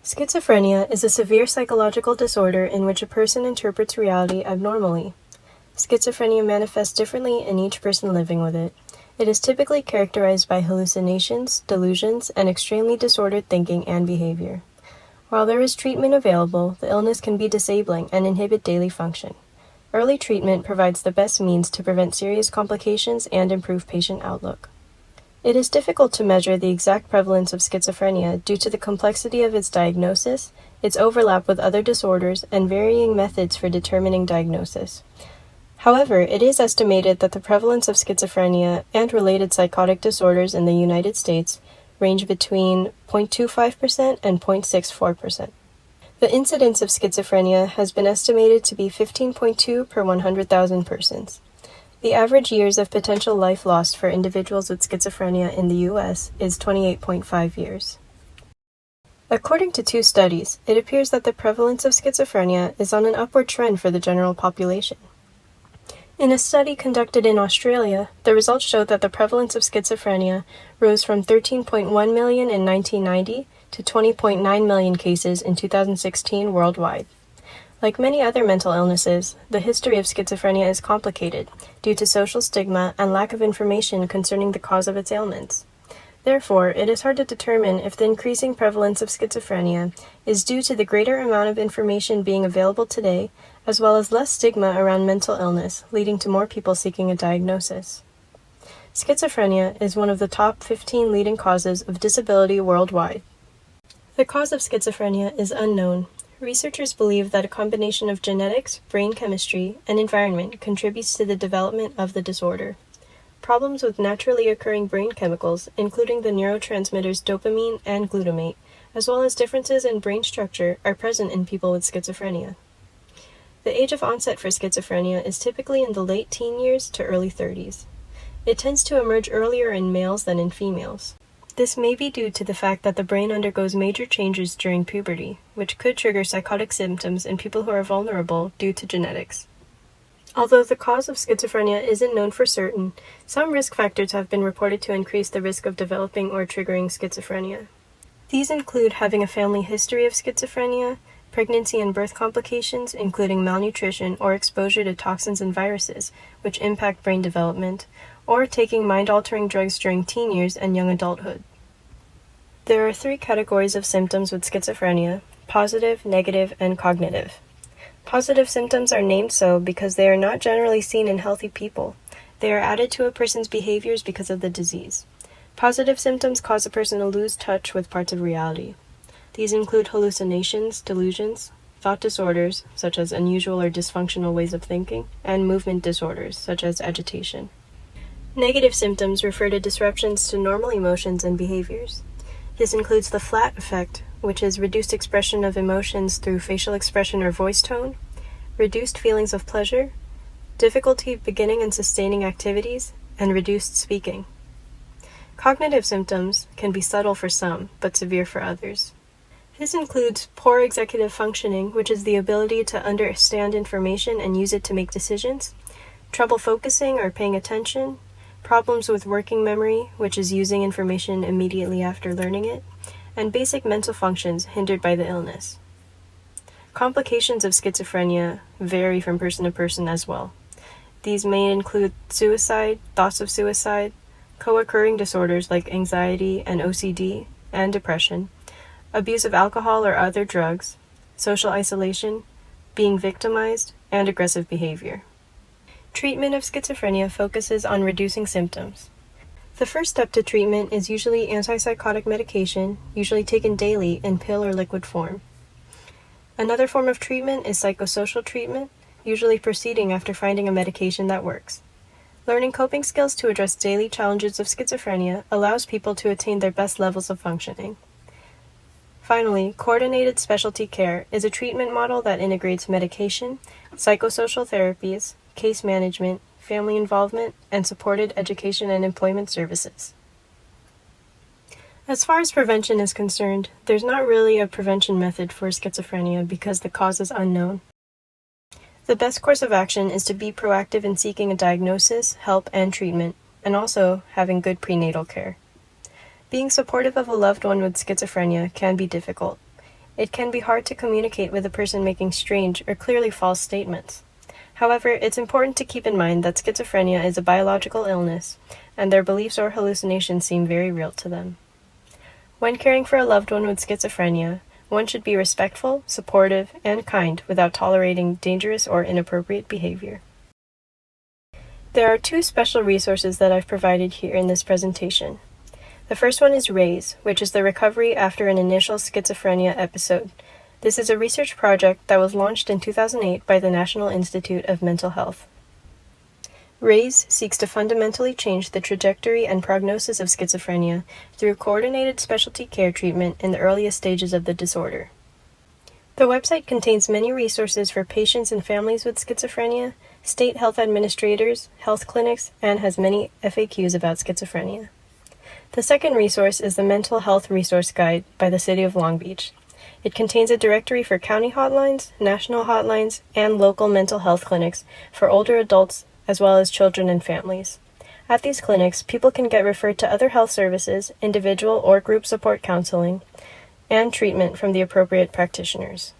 Schizophrenia is a severe psychological disorder in which a person interprets reality abnormally. Schizophrenia manifests differently in each person living with it. It is typically characterized by hallucinations, delusions, and extremely disordered thinking and behavior. While there is treatment available, the illness can be disabling and inhibit daily function. Early treatment provides the best means to prevent serious complications and improve patient outlook. It is difficult to measure the exact prevalence of schizophrenia due to the complexity of its diagnosis, its overlap with other disorders, and varying methods for determining diagnosis. However, it is estimated that the prevalence of schizophrenia and related psychotic disorders in the United States range between 0.25% and 0.64%. The incidence of schizophrenia has been estimated to be 15.2 per 100,000 persons. The average years of potential life lost for individuals with schizophrenia in the U.S. is 28.5 years. According to two studies, it appears that the prevalence of schizophrenia is on an upward trend for the general population. In a study conducted in Australia, the results showed that the prevalence of schizophrenia rose from 13.1 million in 1990 to 20.9 million cases in 2016 worldwide. Like many other mental illnesses, the history of schizophrenia is complicated due to social stigma and lack of information concerning the cause of its ailments. Therefore, it is hard to determine if the increasing prevalence of schizophrenia is due to the greater amount of information being available today, as well as less stigma around mental illness, leading to more people seeking a diagnosis. Schizophrenia is one of the top 15 leading causes of disability worldwide. The cause of schizophrenia is unknown. Researchers believe that a combination of genetics, brain chemistry, and environment contributes to the development of the disorder. Problems with naturally occurring brain chemicals, including the neurotransmitters dopamine and glutamate, as well as differences in brain structure, are present in people with schizophrenia. The age of onset for schizophrenia is typically in the late teen years to early 30s. It tends to emerge earlier in males than in females. This may be due to the fact that the brain undergoes major changes during puberty, which could trigger psychotic symptoms in people who are vulnerable due to genetics. Although the cause of schizophrenia isn't known for certain, some risk factors have been reported to increase the risk of developing or triggering schizophrenia. These include having a family history of schizophrenia, pregnancy and birth complications, including malnutrition or exposure to toxins and viruses, which impact brain development, or taking mind-altering drugs during teen years and young adulthood. There are three categories of symptoms with schizophrenia: positive, negative, and cognitive. Positive symptoms are named so because they are not generally seen in healthy people. They are added to a person's behaviors because of the disease. Positive symptoms cause a person to lose touch with parts of reality. These include hallucinations, delusions, thought disorders, such as unusual or dysfunctional ways of thinking, and movement disorders, such as agitation. Negative symptoms refer to disruptions to normal emotions and behaviors. This includes the flat effect, which is reduced expression of emotions through facial expression or voice tone, reduced feelings of pleasure, difficulty beginning and sustaining activities, and reduced speaking. Cognitive symptoms can be subtle for some, but severe for others. This includes poor executive functioning, which is the ability to understand information and use it to make decisions, trouble focusing or paying attention, problems with working memory, which is using information immediately after learning it, and basic mental functions hindered by the illness. Complications of schizophrenia vary from person to person as well. These may include suicide, thoughts of suicide, co-occurring disorders like anxiety and OCD, and depression, abuse of alcohol or other drugs, social isolation, being victimized, and aggressive behavior. Treatment of schizophrenia focuses on reducing symptoms. The first step to treatment is usually antipsychotic medication, usually taken daily in pill or liquid form. Another form of treatment is psychosocial treatment, usually proceeding after finding a medication that works. Learning coping skills to address daily challenges of schizophrenia allows people to attain their best levels of functioning. Finally, coordinated specialty care is a treatment model that integrates medication, psychosocial therapies, case management, family involvement, and supported education and employment services. As far as prevention is concerned, there's not really a prevention method for schizophrenia because the cause is unknown. The best course of action is to be proactive in seeking a diagnosis, help, and treatment, and also having good prenatal care. Being supportive of a loved one with schizophrenia can be difficult. It can be hard to communicate with a person making strange or clearly false statements. However, it's important to keep in mind that schizophrenia is a biological illness, and their beliefs or hallucinations seem very real to them. When caring for a loved one with schizophrenia, one should be respectful, supportive, and kind without tolerating dangerous or inappropriate behavior. There are 2 special resources that I've provided here in this presentation. The first one is RAISE, which is the Recovery After an Initial Schizophrenia Episode. This is a research project that was launched in 2008 by the National Institute of Mental Health. RAISE seeks to fundamentally change the trajectory and prognosis of schizophrenia through coordinated specialty care treatment in the earliest stages of the disorder. The website contains many resources for patients and families with schizophrenia, state health administrators, health clinics, and has many FAQs about schizophrenia. The second resource is the Mental Health Resource Guide by the City of Long Beach. It contains a directory for county hotlines, national hotlines, and local mental health clinics for older adults as well as children and families. At these clinics, people can get referred to other health services, individual or group support counseling, and treatment from the appropriate practitioners.